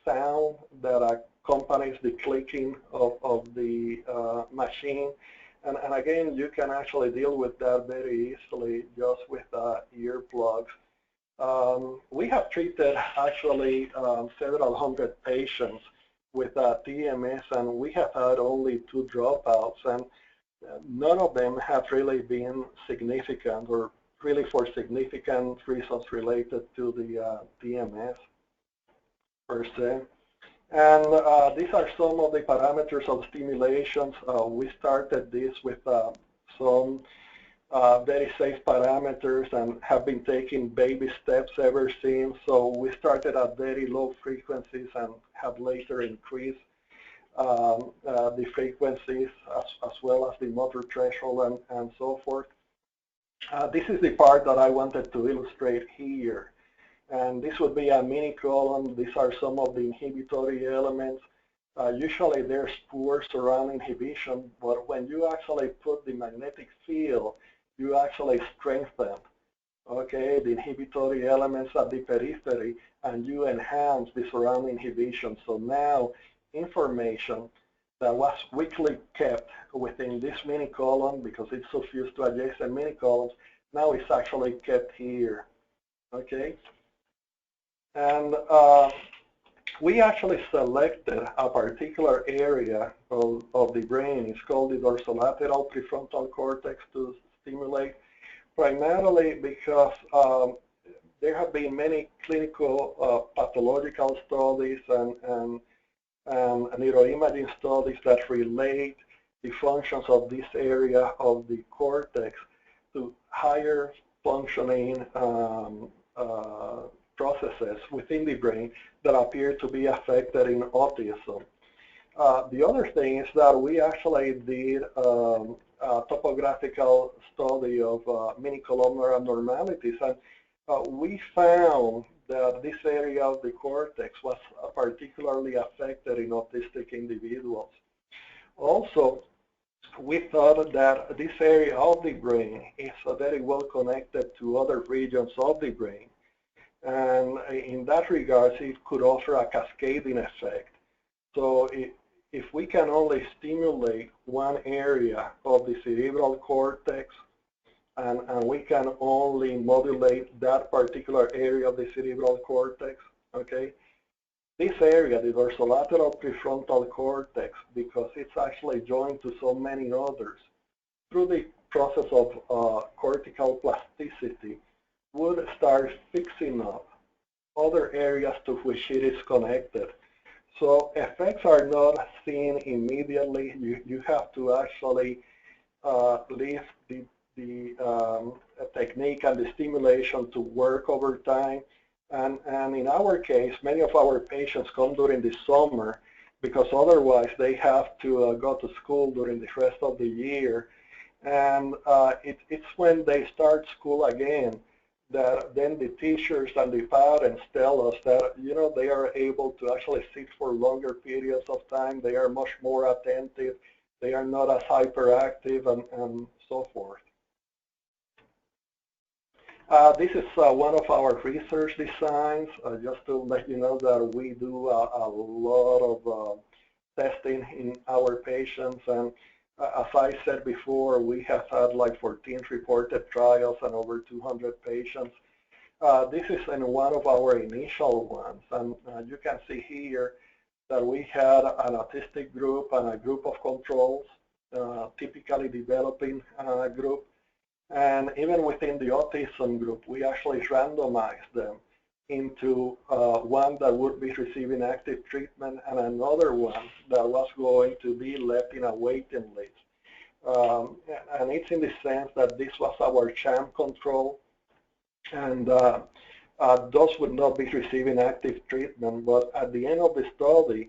sound that accompanies the clicking of the machine. And again, you can actually deal with that very easily just with earplugs. We have treated actually several hundred patients with TMS, and we have had only 2 dropouts, and none of them have really been significant or really for significant reasons related to the TMS per se. And these are some of the parameters of stimulations. We started this with some very safe parameters and have been taking baby steps ever since. So we started at very low frequencies and have later increased the frequencies as well as the motor threshold and so forth. This is the part that I wanted to illustrate here. And this would be a Minicolumn. These are some of the inhibitory elements. Usually there's poor surround inhibition, but when you actually put the magnetic field, you actually strengthen, okay, the inhibitory elements at the periphery, and you enhance the surround inhibition. So now information that was weakly kept within this Minicolumn, because it's suffused to adjacent Minicolumns, now it's actually kept here, okay? And we actually selected a particular area of the brain. It's called the dorsolateral prefrontal cortex to stimulate, primarily because there have been many clinical pathological studies and neuroimaging studies that relate the functions of this area of the cortex to higher functioning processes within the brain that appear to be affected in autism. The other thing is that we actually did a topographical study of minicolumnar abnormalities, and we found that this area of the cortex was particularly affected in autistic individuals. Also, we thought that this area of the brain is very well connected to other regions of the brain. And in that regard, it could offer a cascading effect. So if we can only stimulate one area of the cerebral cortex, and we can only modulate that particular area of the cerebral cortex, okay, this area, the dorsolateral prefrontal cortex, because it's actually joined to so many others, through the process of cortical plasticity, would start fixing up other areas to which it is connected. So effects are not seen immediately. You have to actually leave the technique and the stimulation to work over time. And in our case, many of our patients come during the summer because otherwise they have to go to school during the rest of the year. And it's when they start school again that then the teachers and the parents tell us that, you know, they are able to actually sit for longer periods of time. They are much more attentive. They are not as hyperactive and so forth. This is one of our research designs, just to let you know that we do a lot of testing in our patients. And as I said before, we have had like 14 reported trials and over 200 patients. This is in one of our initial ones. And you can see here that we had an autistic group and a group of controls, typically developing group. And even within the autism group, we actually randomized them into one that would be receiving active treatment and another one that was going to be left in a waiting list. And it's in the sense that this was our sham control, and those would not be receiving active treatment. But at the end of the study,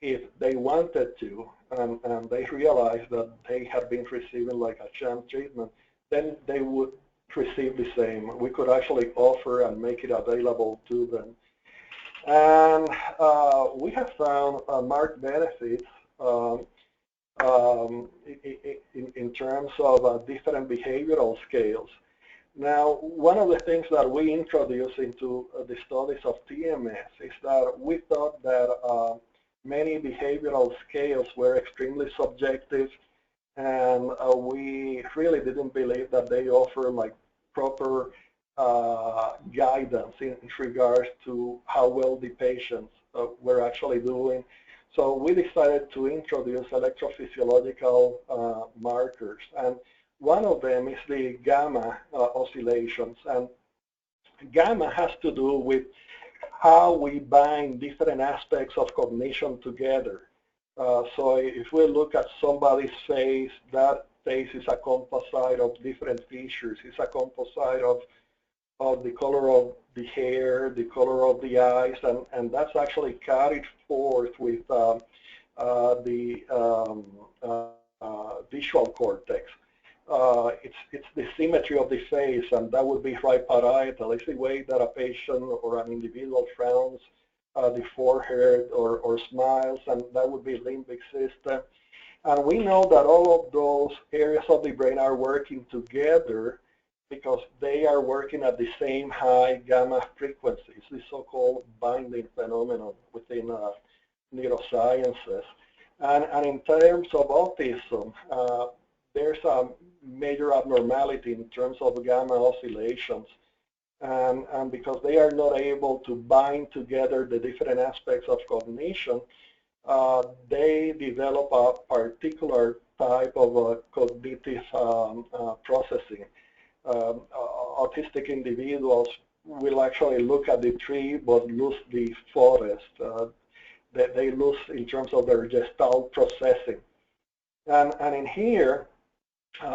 if they wanted to, and they realized that they had been receiving like a sham treatment, then they would receive the same. We could actually offer and make it available to them. And we have found marked benefits in terms of different behavioral scales. Now, one of the things that we introduced into the studies of TMS is that we thought that many behavioral scales were extremely subjective, and we really didn't believe that they offer like proper guidance in regards to how well the patients were actually doing. So we decided to introduce electrophysiological markers, and one of them is the gamma oscillations. And gamma has to do with how we bind different aspects of cognition together. So if we look at somebody's face, that face is a composite of different features. It's a composite of the color of the hair, the color of the eyes, and that's actually carried forth with the visual cortex. It's the symmetry of the face, and that would be right parietal. It's the way that a patient or an individual frowns, the forehead or smiles, and that would be limbic system. And we know that all of those areas of the brain are working together because they are working at the same high gamma frequencies, the so-called binding phenomenon within neurosciences. And in terms of autism, there's a major abnormality in terms of gamma oscillations. And because they are not able to bind together the different aspects of cognition, they develop a particular type of cognitive processing. Autistic individuals will actually look at the tree but lose the forest. They lose in terms of their gestalt processing. And in here,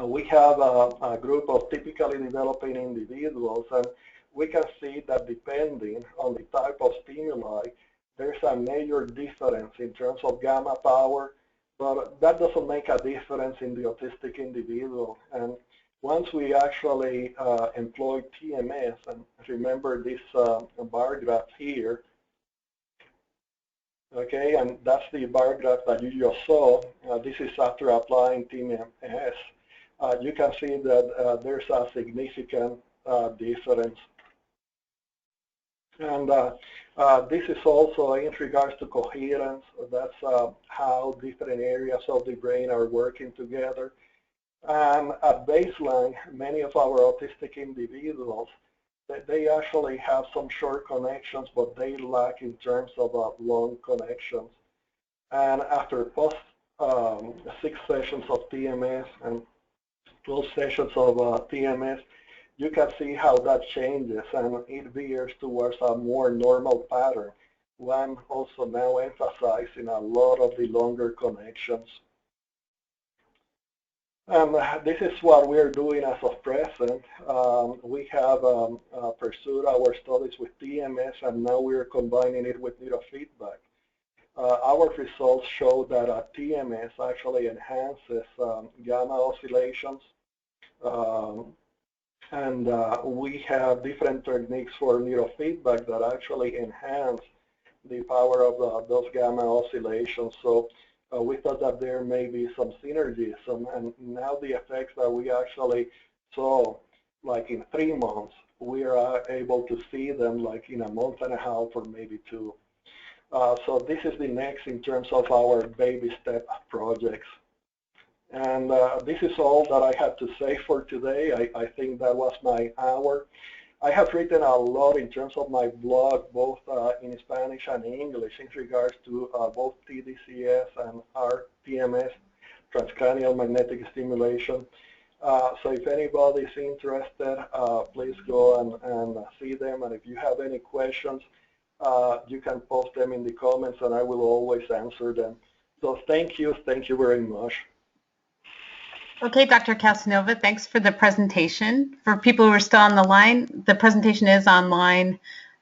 we have a group of typically developing individuals, and we can see that depending on the type of stimuli, there's a major difference in terms of gamma power, but that doesn't make a difference in the autistic individual. And once we actually employ TMS, and remember this bar graph here, okay, and that's the bar graph that you just saw. This is after applying TMS. You can see that there's a significant difference. And this is also in regards to coherence. That's how different areas of the brain are working together. And at baseline, many of our autistic individuals, they actually have some short connections, but they lack in terms of long connections. And after 6 sessions of TMS and 12 sessions of TMS, you can see how that changes, and it veers towards a more normal pattern. One also now emphasizing a lot of the longer connections. And this is what we're doing as of present. We have pursued our studies with TMS, and now we're combining it with neurofeedback. Our results show that TMS actually enhances gamma oscillations. And we have different techniques for neurofeedback that actually enhance the power of those gamma oscillations. So we thought that there may be some synergies, and now the effects that we actually saw like in 3 months, we are able to see them like in a month and a half or maybe 2. So this is the next in terms of our baby step projects. And this is all that I have to say for today. I think that was my hour. I have written a lot in terms of my blog, both in Spanish and English, in regards to both tDCS and rTMS, transcranial magnetic stimulation. So if anybody is interested, please go and see them. And if you have any questions, you can post them in the comments, and I will always answer them. So thank you very much. Okay, Dr. Casanova, thanks for the presentation. For people who are still on the line, the presentation is online,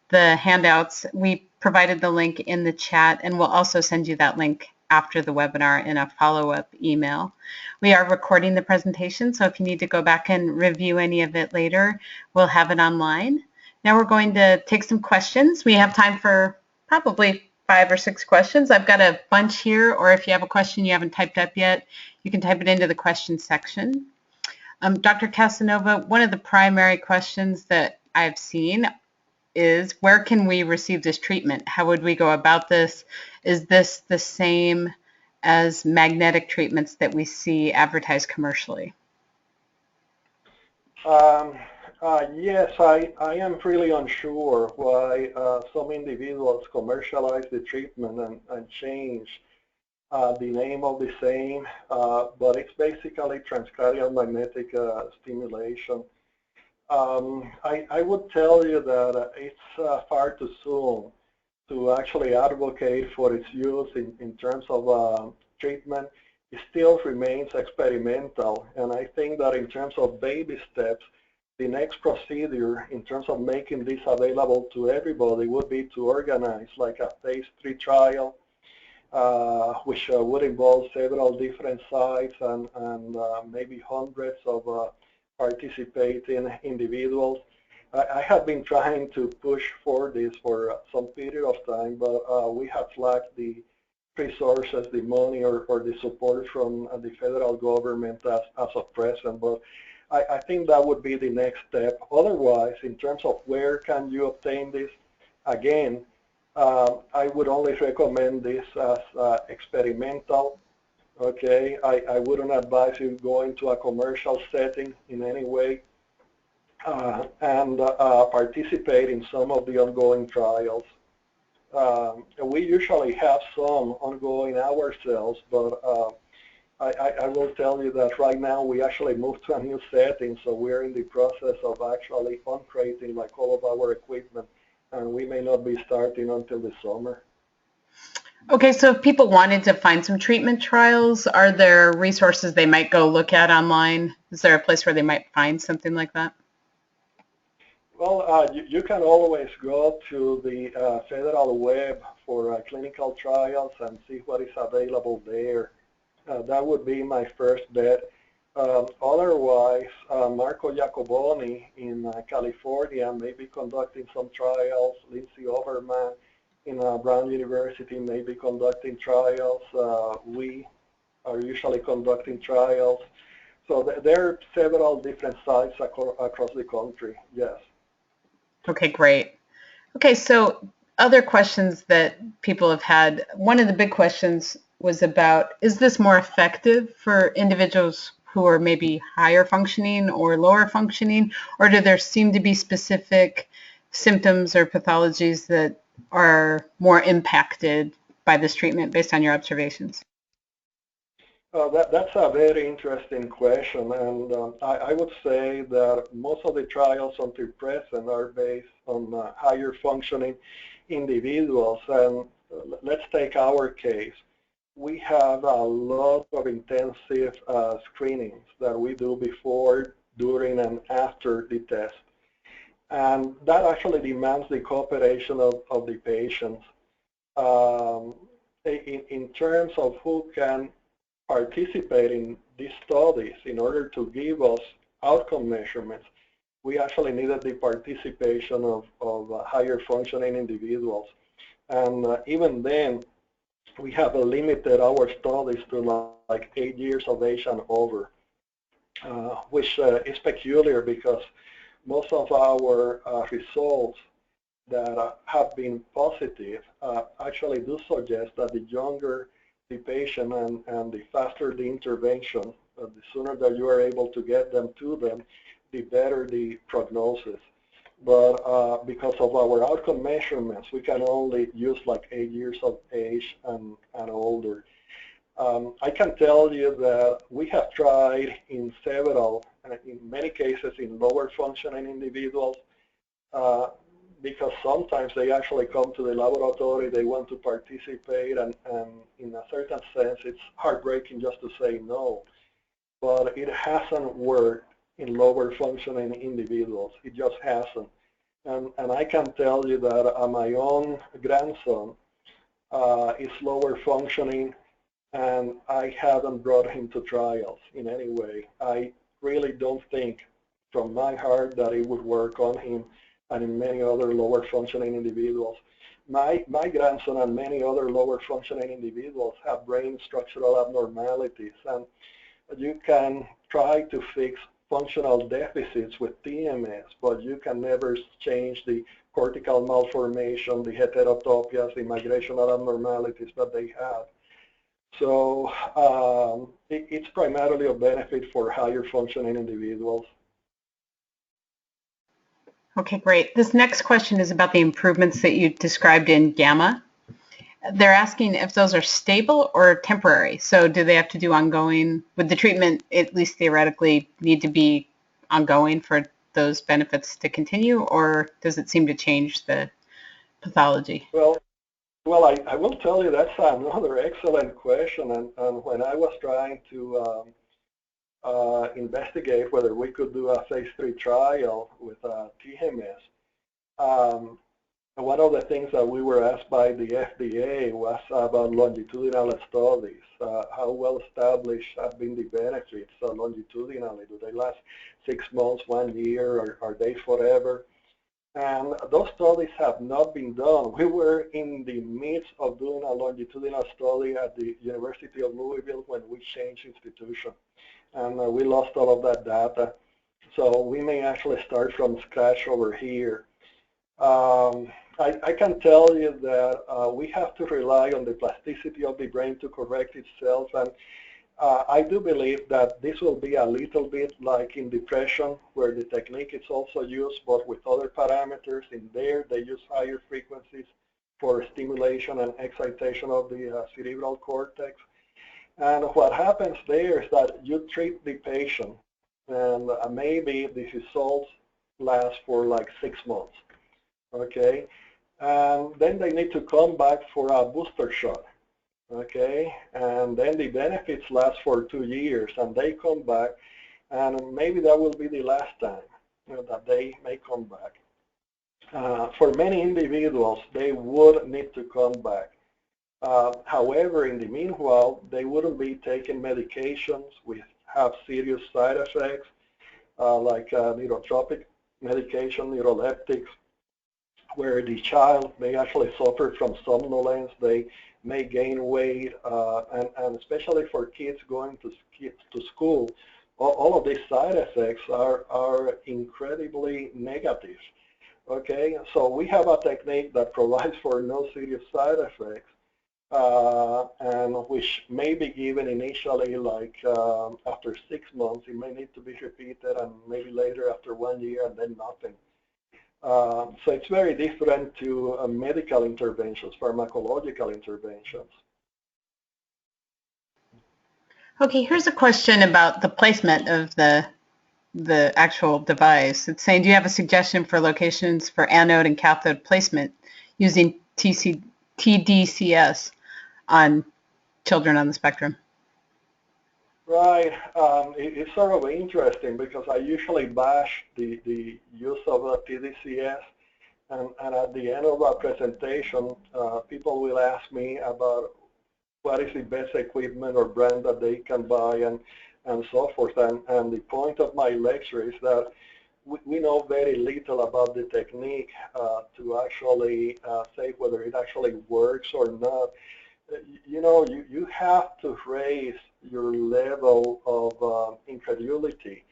the handouts. We provided the link in the chat, and we'll also send you that link after the webinar in a follow-up email. We are recording the presentation, so if you need to go back and review any of it later, we'll have it online. Now we're going to take some questions. We have time for probably 5 or 6 questions. I've got a bunch here, or if you have a question you haven't typed up yet, you can type it into the question section. Dr. Casanova, one of the primary questions that I've seen is, where can we receive this treatment? How would we go about this? Is this the same as magnetic treatments that we see advertised commercially? Yes, I am really unsure why some individuals commercialize the treatment and change the name of the same, but it's basically transcranial magnetic stimulation. I would tell you that it's far too soon to actually advocate for its use in terms of treatment. It still remains experimental, and I think that in terms of baby steps, the next procedure in terms of making this available to everybody would be to organize like a phase 3 trial, which would involve several different sites and maybe hundreds of participating individuals. I have been trying to push for this for some period of time, but we have lacked the resources, the money, or the support from the federal government as of present. But I think that would be the next step. Otherwise, in terms of where can you obtain this, again, I would only recommend this as experimental. Okay, I wouldn't advise you going to a commercial setting in any way, and participate in some of the ongoing trials. We usually have some ongoing ourselves, but I will tell you that right now we actually moved to a new setting, so we're in the process of actually uncrating like all of our equipment, and we may not be starting until the summer. Okay, so if people wanted to find some treatment trials, are there resources they might go look at online? Is there a place where they might find something like that? Well, you can always go to the federal web for clinical trials and see what is available there. That would be my first bet. Otherwise, Marco Jacoboni in California may be conducting some trials. Lindsay Overman in Brown University may be conducting trials. We are usually conducting trials. So there are several different sites across the country, yes. Okay, great. Okay, so other questions that people have had. One of the big questions was about, is this more effective for individuals who are maybe higher functioning or lower functioning, or do there seem to be specific symptoms or pathologies that are more impacted by this treatment based on your observations? That's a very interesting question, and I would say that most of the trials until present are based on higher functioning individuals. And let's take our case. We have a lot of intensive screenings that we do before, during, and after the test. And that actually demands the cooperation of the patients. In terms of who can participate in these studies in order to give us outcome measurements, we actually needed the participation of higher functioning individuals. And even then, we have limited our studies to like 8 years of age and over. which is peculiar because most of our results that have been positive actually do suggest that the younger the patient and the faster the intervention, the sooner that you are able to get them to them, the better the prognosis. But because of our outcome measurements, we can only use like 8 years of age and older. I can tell you that we have tried in several, in many cases in lower functioning individuals, because sometimes they actually come to the laboratory, they want to participate, and in a certain sense, it's heartbreaking just to say no. But it hasn't worked in lower functioning individuals. It just hasn't. And I can tell you that my own grandson is lower functioning, and I haven't brought him to trials in any way. I really don't think from my heart that it would work on him and in many other lower functioning individuals. My grandson and many other lower functioning individuals have brain structural abnormalities, and you can try to fix functional deficits with TMS, but you can never change the cortical malformation, the heterotopias, the migrational abnormalities that they have. So it's primarily a benefit for higher functioning individuals. Okay, great. This next question is about the improvements that you described in gamma. They're asking if those are stable or temporary. So do they have to do ongoing? Would the treatment, at least theoretically, need to be ongoing for those benefits to continue, or does it seem to change the pathology? Well, I will tell you that's another excellent question. And when I was trying to investigate whether we could do a phase 3 trial with TMS, one of the things that we were asked by the FDA was about longitudinal studies. How well established have been the benefits longitudinally? Do they last 6 months, 1 year, or are they forever? And those studies have not been done. We were in the midst of doing a longitudinal study at the University of Louisville when we changed institution. And we lost all of that data. So we may actually start from scratch over here. I can tell you that we have to rely on the plasticity of the brain to correct itself. And I do believe that this will be a little bit like in depression, where the technique is also used, but with other parameters. In there, they use higher frequencies for stimulation and excitation of the cerebral cortex. And what happens there is that you treat the patient, and maybe the results last for like 6 months, okay? And then they need to come back for a booster shot, okay? And then the benefits last for 2 years, and they come back, and maybe that will be the last time that they may come back. For many individuals, they would need to come back. However, in the meanwhile, they wouldn't be taking medications which have serious side effects, like neurotropic medication, neuroleptics, where the child may actually suffer from somnolence, they may gain weight, and especially for kids going to school, all of these side effects are incredibly negative. Okay, so we have a technique that provides for no serious side effects, and which may be given initially, like after 6 months. It may need to be repeated, and maybe later after 1 year, and then nothing. So it's very different to medical interventions, pharmacological interventions. Okay, here's a question about the placement of the actual device. It's saying, do you have a suggestion for locations for anode and cathode placement using tDCS on children on the spectrum? Right. It's sort of interesting because I usually bash the use of tDCS, and at the end of a presentation, people will ask me about what is the best equipment or brand that they can buy and so forth. And the point of my lecture is that we know very little about the technique to actually say whether it actually works or not. you know, you have to raise your level of incredulity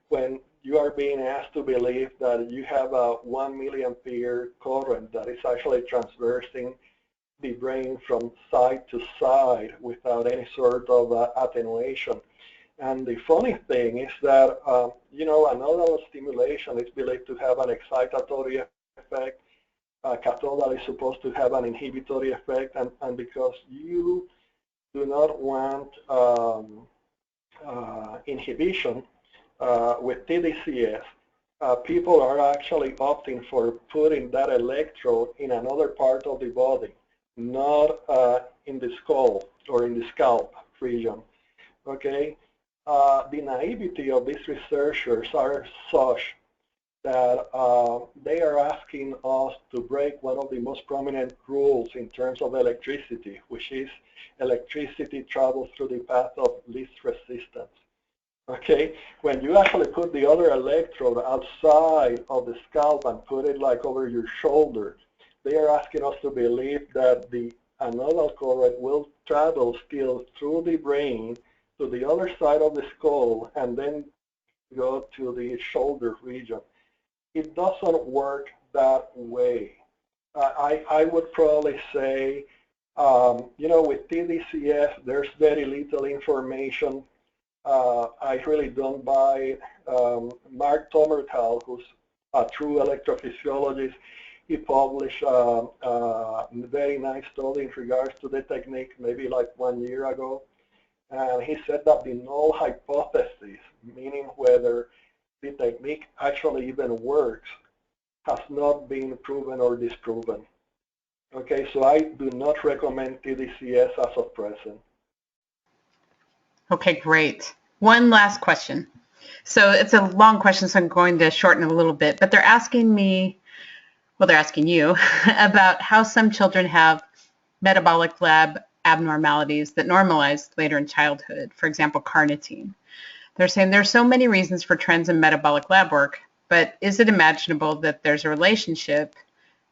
when you are being asked to believe that you have a 1 milliampere current that is actually traversing the brain from side to side without any sort of attenuation. And the funny thing is that, you know, another stimulation is believed to have an excitatory effect. Cathode is supposed to have an inhibitory effect, and because you do not want inhibition with tDCS, people are actually opting for putting that electrode in another part of the body, not in the skull or in the scalp region. Okay, the naivety of these researchers are such that they are asking us to break one of the most prominent rules in terms of electricity, which is electricity travels through the path of least resistance. Okay, when you actually put the other electrode outside of the scalp and put it like over your shoulder, they are asking us to believe that the anodal current will travel still through the brain to the other side of the skull and then go to the shoulder region. It doesn't work that way. I would probably say, you know, with tDCS, there's very little information. I really don't buy Mark Tomertal, who's a true electrophysiologist. He published a very nice study in regards to the technique maybe like 1 year ago. And he said that the null hypothesis, meaning whether the technique actually even works, has not been proven or disproven. Okay, so I do not recommend tDCS as of present. Okay, great. One last question. So it's a long question, so I'm going to shorten it a little bit, but they're asking me, well, they're asking you about how some children have metabolic lab abnormalities that normalize later in childhood, for example, carnitine. They're saying there's so many reasons for trends in metabolic lab work, but is it imaginable that there's a relationship?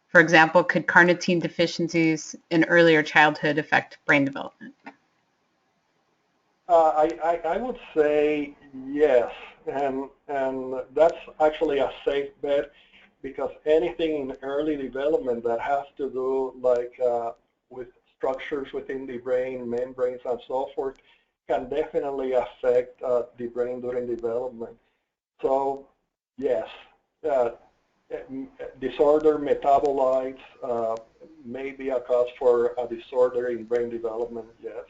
For example, could carnitine deficiencies in earlier childhood affect brain development? I would say yes, and that's actually a safe bet, because anything in early development that has to do like with structures within the brain, membranes, and so forth, can definitely affect the brain during development. So yes, disorder metabolites may be a cause for a disorder in brain development, yes.